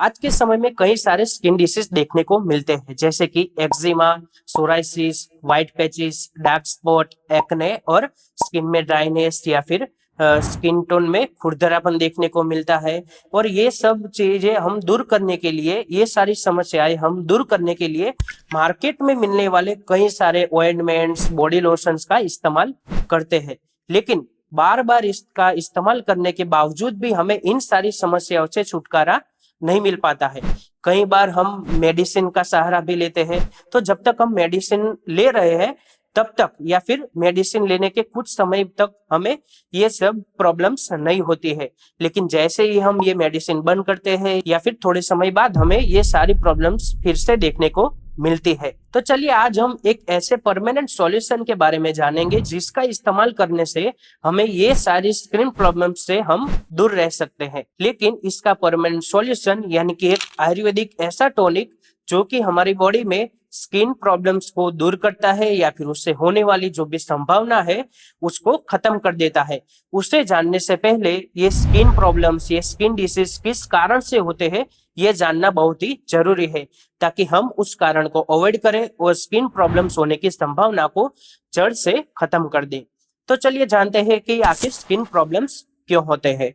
आज के समय में कई सारे स्किन डिसीज देखने को मिलते हैं, जैसे कि eczema, psoriasis, white patches, dark spot, acne और स्किन में ड्राइनेस या फिर स्किन टोन में खुरदरापन देखने को मिलता है। और ये सब चीजें हम दूर करने के लिए, ये सारी समस्याएं हम दूर करने के लिए मार्केट में मिलने वाले कई सारे ऑइंटमेंट्स, बॉडी लोशंस का इस्तेमाल करते हैं। लेकिन बार बार इसका इस्तेमाल करने के बावजूद भी हमें इन सारी समस्याओं से छुटकारा नहीं मिल पाता है। कई बार हम मेडिसिन का सहारा भी लेते हैं। तो जब तक हम मेडिसिन ले रहे हैं तब तक, या फिर मेडिसिन लेने के कुछ समय तक हमें ये सब प्रॉब्लम्स नहीं होती है। लेकिन जैसे ही हम ये मेडिसिन बंद करते हैं या फिर थोड़े समय बाद हमें ये सारी प्रॉब्लम्स फिर से देखने को मिलती है। तो चलिए आज हम एक ऐसे परमानेंट सॉल्यूशन के बारे में जानेंगे जिसका इस्तेमाल करने से हमें ये सारी स्किन प्रॉब्लम से हम दूर रह सकते हैं। लेकिन इसका परमानेंट सॉल्यूशन यानी कि एक आयुर्वेदिक ऐसा टॉनिक जो कि हमारी बॉडी में स्किन प्रॉब्लम्स को दूर करता है या फिर उससे होने वाली जो भी संभावना है उसको खत्म कर देता है। उसे जानने से पहले ये स्किन प्रॉब्लम्स, ये स्किन डिसीज किस कारण से होते हैं ये जानना बहुत ही जरूरी है, ताकि हम उस कारण को अवॉइड करें और स्किन प्रॉब्लम्स होने की संभावना को जड़ से खत्म कर दें। तो चलिए जानते हैं कि आखिर स्किन प्रॉब्लम्स क्यों होते हैं।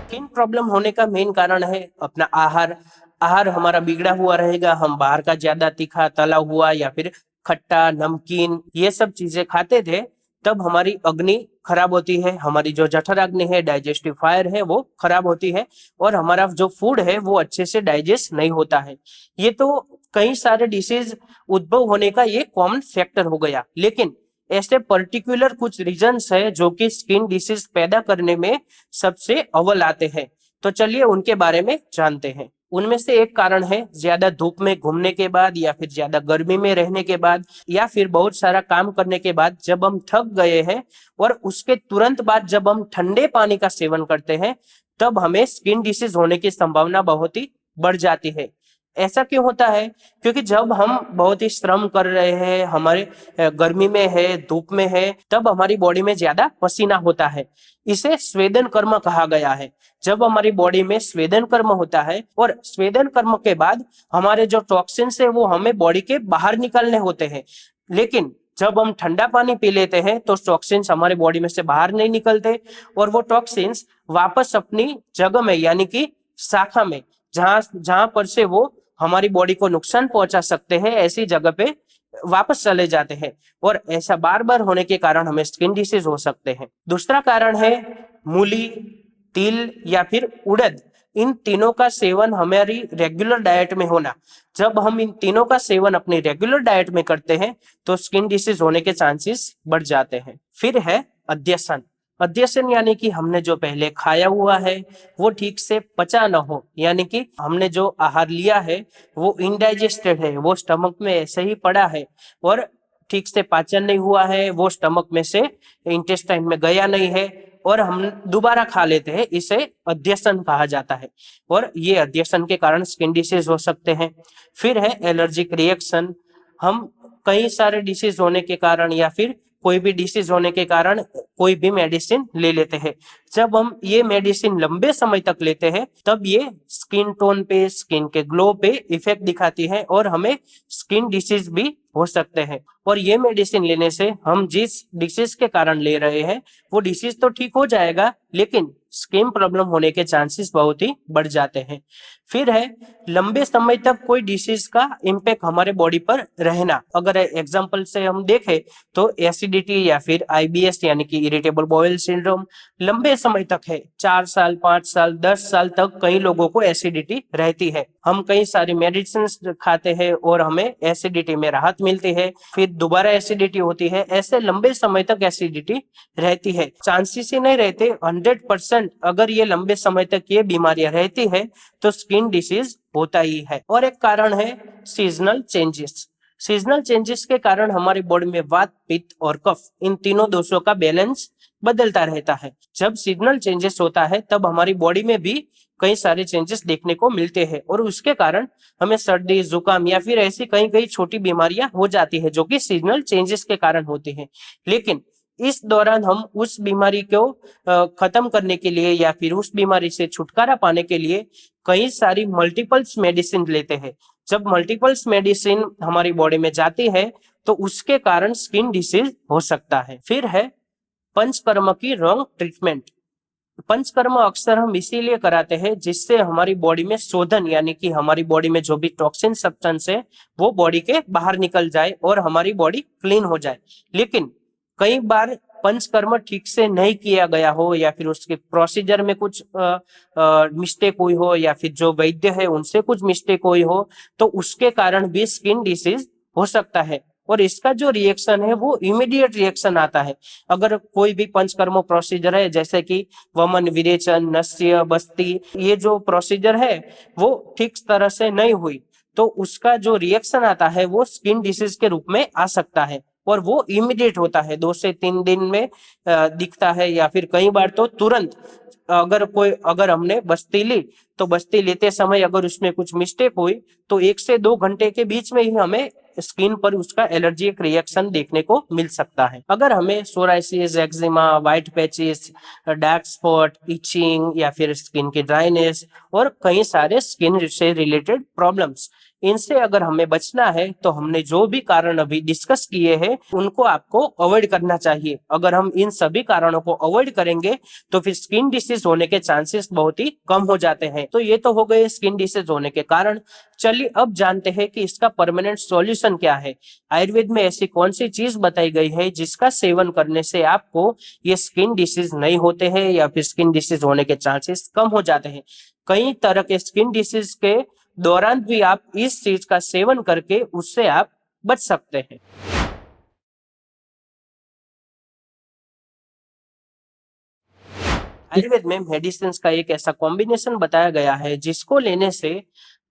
स्किन प्रॉब्लम होने का मेन कारण है अपना आहार। आहार हमारा बिगड़ा हुआ रहेगा, हम बाहर का ज्यादा तीखा, तला हुआ या फिर खट्टा, नमकीन ये सब चीजें खाते थे, तब हमारी अग्नि खराब होती है, हमारी जो जठर अग्नि है, डाइजेस्टिव फायर है वो खराब होती है और हमारा जो फूड है वो अच्छे से डाइजेस्ट नहीं होता है। ये तो कई सारे डिसीज उद्भव होने का ये कॉमन फैक्टर हो गया। लेकिन ऐसे पर्टिकुलर कुछ रीजंस है जो कि स्किन डिसीज पैदा करने में सबसे अव्वल आते हैं। तो चलिए उनके बारे में जानते हैं। उनमें से एक कारण है ज्यादा धूप में घूमने के बाद या फिर ज्यादा गर्मी में रहने के बाद या फिर बहुत सारा काम करने के बाद जब हम थक गए हैं और उसके तुरंत बाद जब हम ठंडे पानी का सेवन करते हैं तब हमें स्किन डिसीज होने की संभावना बहुत ही बढ़ जाती है। ऐसा क्यों होता है? क्योंकि जब हम बहुत ही श्रम कर रहे हैं, हमारे गर्मी में है, धूप में है, तब हमारी बॉडी में ज्यादा पसीना होता है। इसे स्वेदन कर्म कहा गया है। जब हमारी बॉडी में स्वेदन कर्म होता है और स्वेदन कर्म के बाद हमारे जो टॉक्सिन्स है वो हमें बॉडी के बाहर निकलने होते हैं। लेकिन जब हम ठंडा पानी पी लेते हैं तो टॉक्सिन्स हमारे बॉडी में से बाहर नहीं निकलते और वो टॉक्सिन्स वापस अपनी जगह में यानी कि शाखा में, जहां जहां पर से वो हमारी बॉडी को नुकसान पहुंचा सकते हैं, ऐसी जगह पे वापस चले जाते हैं और ऐसा बार बार होने के कारण हमें स्किन डिसीज हो सकते हैं। दूसरा कारण है मूली, तिल या फिर उड़द। इन तीनों का सेवन हमारी रेगुलर डाइट में होना। जब हम इन तीनों का सेवन अपनी रेगुलर डाइट में करते हैं तो स्किन डिसीज होने के चांसेस बढ़ जाते हैं। फिर है अध्यसन। अध्यसन यानी कि हमने जो पहले खाया हुआ है वो ठीक से पचा न हो, यानी कि हमने जो आहार लिया है वो इनडाइजेस्टेड है, वो स्टमक में ऐसे ही पड़ा है और ठीक से पाचन नहीं हुआ है, वो स्टमक में से इंटेस्टाइन में गया नहीं है और हम दोबारा खा लेते हैं, इसे अध्यसन कहा जाता है और ये अध्यसन के कारण स्किन डिसीज हो सकते हैं। फिर है एलर्जिक रिएक्शन। हम कई सारे डिसीज होने के कारण या फिर कोई भी डिसीज होने के कारण कोई भी मेडिसिन ले लेते हैं। जब हम ये मेडिसिन लंबे समय तक लेते हैं तब ये स्किन टोन पे, स्किन के ग्लो पे इफेक्ट दिखाती है और हमें स्किन डिसीज भी हो सकते हैं। और ये मेडिसिन लेने से हम जिस डिसीज के कारण ले रहे हैं वो डिसीज तो ठीक हो जाएगा, लेकिन स्किन प्रॉब्लम होने के चांसेस बहुत ही बढ़ जाते हैं। फिर है लंबे समय तक कोई डिसीज का इम्पैक्ट हमारे बॉडी पर रहना। अगर एग्जांपल से हम देखें तो एसिडिटी या फिर आईबीएस यानी कि इरिटेबल बाउल सिंड्रोम लंबे समय तक है, 4 साल, 5 साल, 10 साल तक कई लोगों को एसिडिटी रहती है। हम कई सारी मेडिसिन खाते हैं और हमें एसिडिटी में राहत मिलती है, फिर दोबारा एसिडिटी होती है, ऐसे लंबे समय तक एसिडिटी रहती है। चांसेस ही नहीं रहते 100%। अगर ये लंबे समय तक ये बीमारियां रहती है तो स्किन डिसीज होता ही है। और एक कारण है सीजनल चेंजेस। सीजनल चेंजेस के कारण हमारी बॉडी में वात, पित्त और कफ, इन तीनों दोषों का बैलेंस बदलता रहता है। जब सीजनल चेंजेस होता है तब हमारी बॉडी में भी कई सारे चेंजेस देखने को मिलते हैं और उसके कारण हमें सर्दी, जुकाम या फिर ऐसी कई कई छोटी बीमारियां हो जाती है जो कि सीजनल चेंजेस के कारण होती हैं। लेकिन इस दौरान हम उस बीमारी को खत्म करने के लिए या फिर उस बीमारी से छुटकारा पाने के लिए कई सारी मल्टीपल्स मेडिसिन लेते हैं। जब मल्टीपल्स मेडिसिन हमारी बॉडी में जाती है तो उसके कारण स्किन डिसीज हो सकता है। फिर है पंचकर्म की रॉन्ग ट्रीटमेंट। पंचकर्म अक्सर हम इसीलिए कराते हैं जिससे हमारी बॉडी में शोधन यानी कि हमारी बॉडी में जो भी टॉक्सिन सब्सटेंस है वो बॉडी के बाहर निकल जाए और हमारी बॉडी क्लीन हो जाए। लेकिन कई बार पंचकर्म ठीक से नहीं किया गया हो या फिर उसके प्रोसीजर में कुछ मिस्टेक हुई हो या फिर जो वैद्य है उनसे कुछ मिस्टेक हुई हो तो उसके कारण भी स्किन डिसीज हो सकता है। और इसका जो रिएक्शन है वो इमीडिएट रिएक्शन आता है। अगर कोई भी पंचकर्म प्रोसीजर है जैसे कि वमन, विरेचन, नस्य, बस्ती, ये जो प्रोसीजर है वो ठीक तरह से नहीं हुई तो उसका जो रिएक्शन आता है वो स्किन डिसीज के रूप में आ सकता है और वो इमीडिएट होता है, 2 से 3 दिन में दिखता है या फिर कई बार तो तुरंत। अगर हमने बस्ती ली तो बस्ती लेते समय अगर उसमें कुछ मिस्टेक हुई तो 1 से 2 घंटे के बीच में ही हमें स्किन पर उसका एलर्जिक रिएक्शन देखने को मिल सकता है। अगर हमें psoriasis, eczema, white patches, dark spot, itching या फिर स्किन की ड्राइनेस और कई सारे स्किन से रिलेटेड प्रॉब्लम्स, इनसे अगर हमें बचना है तो हमने जो भी कारण अभी डिस्कस किए हैं उनको आपको अवॉइड करना चाहिए। अगर हम इन सभी कारणों को अवॉइड करेंगे तो फिर स्किन डिसीज होने के चांसेस बहुत ही कम हो जाते हैं। तो ये तो हो गए स्किन डिसीज होने के कारण। चलिए अब जानते हैं कि इसका परमानेंट सॉल्यूशन क्या है। आयुर्वेद में ऐसी कौन सी चीज बताई गई है जिसका सेवन करने से आपको ये स्किन डिसीज नहीं होते हैं या फिर स्किन डिसीज होने के चांसेस कम हो जाते हैं। कई तरह के स्किन डिसीज के दौरान भी आप इस चीज का सेवन करके उससे आप बच सकते हैं। आयुर्वेद में मेडिसिन का एक ऐसा कॉम्बिनेशन बताया गया है जिसको लेने से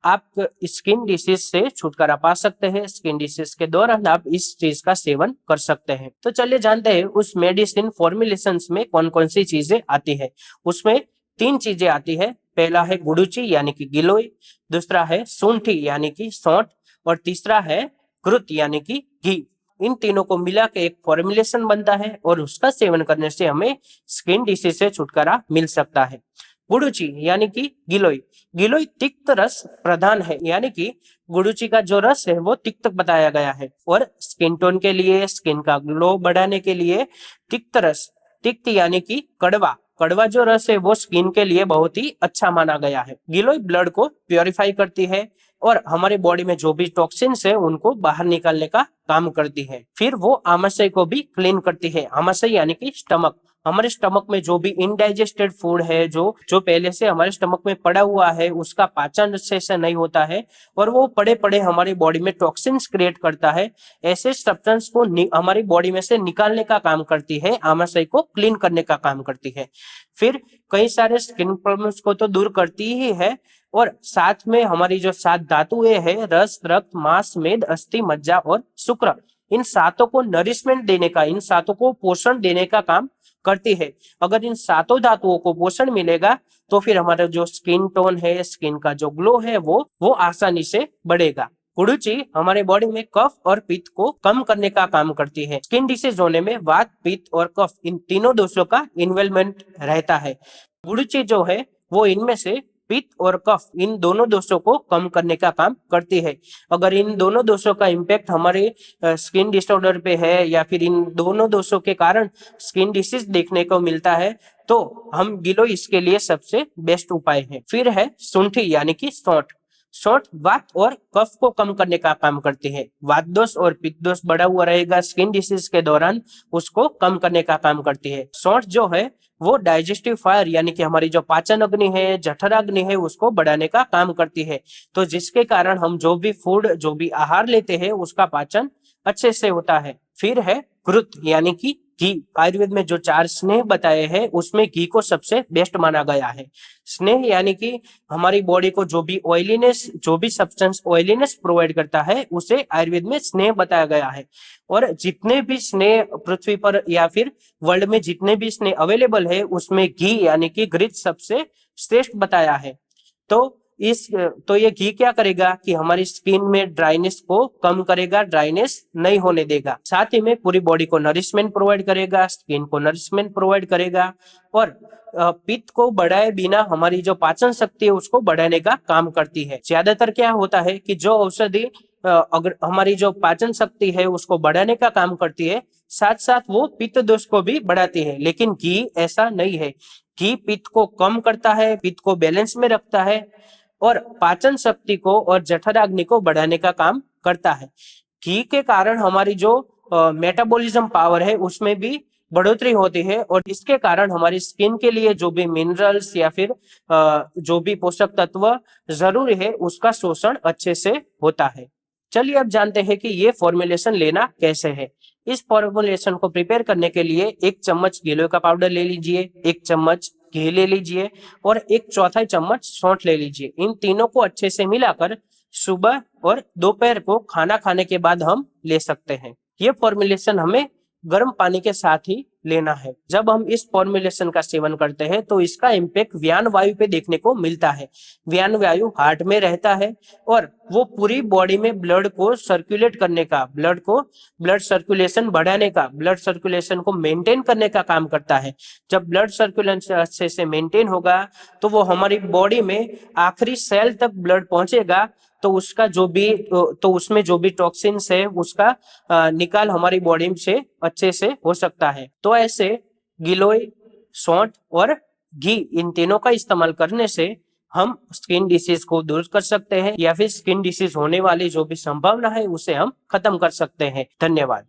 आप स्किन डिसीज से छुटकारा पा सकते हैं। स्किन डिसीज के दौरान आप इस चीज का सेवन कर सकते हैं। तो चलिए जानते हैं उस मेडिसिन फॉर्मुलेशन में कौन कौन सी चीजें आती है। उसमें 3 चीजें आती है। पहला है गुडुचि यानी कि गिलोय, दूसरा है सूंठी यानी कि सौंठ और तीसरा है घृत यानी कि घी। इन तीनों को मिला के एक फॉर्मुलेशन बनता है और उसका सेवन करने से हमें स्किन डिसीज से छुटकारा मिल सकता है। गुडुचि यानी कि गिलोय, गिलोय तिक्त रस प्रधान है यानी कि गुडुचि का जो रस है वो तिक्त बताया गया है और स्किन टोन के लिए, स्किन का ग्लो बढ़ाने के लिए तिक्त रस, तिक्त यानी कि कड़वा, कड़वा जो रस है वो स्किन के लिए बहुत ही अच्छा माना गया है। गिलोय ब्लड को प्योरीफाई करती है और हमारी बॉडी में जो भी टॉक्सिन्स है उनको बाहर निकालने का काम करती है। फिर वो आमाशय को भी क्लीन करती है। आमाशय यानी कि स्टमक, हमारे स्टमक में जो भी इनडाइजेस्टेड फूड है जो जो पहले से हमारे स्टमक में पड़ा हुआ है उसका पाचन अच्छे से नहीं होता है और वो पड़े पड़े हमारी बॉडी में टॉक्सिन्स क्रिएट करता है। ऐसे सब्सटेंस को हमारी बॉडी में से निकालने का काम करती है, आमाशय को क्लीन करने का काम करती है। फिर कई सारे स्किन प्रॉब्लम्स को तो दूर करती ही है और साथ में हमारी जो 7 धातुएं हैं, रस, रक्त, मांस, मेद, अस्थि, मज्जा और शुक्र, इन सातों को नरिशमेंट देने का, इन सातों को पोषण देने का काम करती है। अगर इन सातों धातुओं को पोषण मिलेगा तो फिर हमारा जो स्किन टोन है, स्किन का जो ग्लो है वो आसानी से बढ़ेगा। गुडुचि हमारे बॉडी में कफ और पित्त को कम करने का काम करती है। स्किन डिसीज होने में वात, पित्त और कफ, इन तीनों दोषों का इन्वॉल्वमेंट रहता है। गुडुचि जो है वो इनमें से पित्त और कफ, इन दोनों दोषों को कम करने का काम करती है। अगर इन दोनों दोषों का इम्पैक्ट हमारे स्किन डिसऑर्डर पे है या फिर इन दोनों दोषों के कारण स्किन डिसीज देखने को मिलता है तो हम गिलोय इसके लिए सबसे बेस्ट उपाय है। फिर है सूंठी यानी कि सौंठ। सौंठ वात और कफ को कम करने का काम करती है। वात दोष और पित्त दोष बढ़ा हुआ रहेगा स्किन डिसीज के दौरान, उसको कम करने का काम करती है। सौंठ जो है वो डाइजेस्टिव फायर यानी कि हमारी जो पाचन अग्नि है, जठराग्नि है, उसको बढ़ाने का काम करती है। तो जिसके कारण हम जो भी फूड, जो भी आहार लेते हैं उसका पाचन अच्छे से होता है। फिर है घृत यानी कि घी। आयुर्वेद में जो 4 स्नेह बताए हैं उसमें घी को सबसे बेस्ट माना गया है। स्नेह यानी कि हमारी बॉडी को जो भी ऑयलीनेस, जो भी सब्सटेंस ऑयलीनेस प्रोवाइड करता है उसे आयुर्वेद में स्नेह बताया गया है। और जितने भी स्नेह पृथ्वी पर या फिर वर्ल्ड में जितने भी स्नेह अवेलेबल है उसमें घी यानी कि घृत सबसे श्रेष्ठ बताया है। तो तो ये घी क्या करेगा कि हमारी स्किन में ड्राइनेस को कम करेगा, ड्राइनेस नहीं होने देगा। साथ ही में पूरी बॉडी को नरिशमेंट प्रोवाइड करेगा, स्किन को नरिशमेंट प्रोवाइड करेगा और पित्त को बढ़ाए बिना हमारी जो पाचन शक्ति है उसको बढ़ाने का काम करती है। ज्यादातर क्या होता है कि जो औषधि अगर हमारी जो पाचन शक्ति है उसको बढ़ाने का काम करती है, साथ साथ वो पित्त दोष को भी बढ़ाती है, लेकिन घी ऐसा नहीं है। घी पित्त को कम करता है, पित्त को बैलेंस में रखता है और पाचन शक्ति को और जठराग्नि को बढ़ाने का काम करता है। घी के कारण हमारी जो मेटाबॉलिज्म पावर है उसमें भी बढ़ोतरी होती है और इसके कारण हमारी स्किन के लिए जो भी मिनरल्स या फिर जो भी पोषक तत्व जरूरी है उसका शोषण अच्छे से होता है। चलिए अब जानते हैं कि ये फॉर्मुलेशन लेना कैसे है। इस फॉर्मुलेशन को प्रिपेयर करने के लिए 1 चम्मच गिलोय का पाउडर ले लीजिए, 1 चम्मच घी ले लीजिए और 1/4 चम्मच सौंठ ले लीजिए। इन तीनों को अच्छे से मिलाकर सुबह और दोपहर को खाना खाने के बाद हम ले सकते हैं। ये फॉर्मुलेशन हमें गर्म पानी के साथ ही लेना है। जब हम इस फॉर्मुलेशन का सेवन करते हैं तो इसका इम्पैक्ट व्यान वायु पे देखने को मिलता है। व्यान वायु हार्ट में रहता है और वो पूरी बॉडी में ब्लड को सर्कुलेट करने का, ब्लड सर्कुलेशन बढ़ाने का, ब्लड सर्कुलेशन को मेंटेन करने का काम करता है। जब ब्लड सर्कुलेशन अच्छे से मेंटेन होगा तो वो हमारी बॉडी में आखिरी सेल तक ब्लड पहुंचेगा, तो उसमें जो भी टॉक्सिन्स है उसका निकाल हमारी बॉडी से अच्छे से हो सकता है। तो ऐसे गिलोय, सौंठ और घी इन तीनों का इस्तेमाल करने से हम स्किन डिसीज को दूर कर सकते हैं या फिर स्किन डिसीज होने वाली जो भी संभावना है उसे हम खत्म कर सकते हैं। धन्यवाद।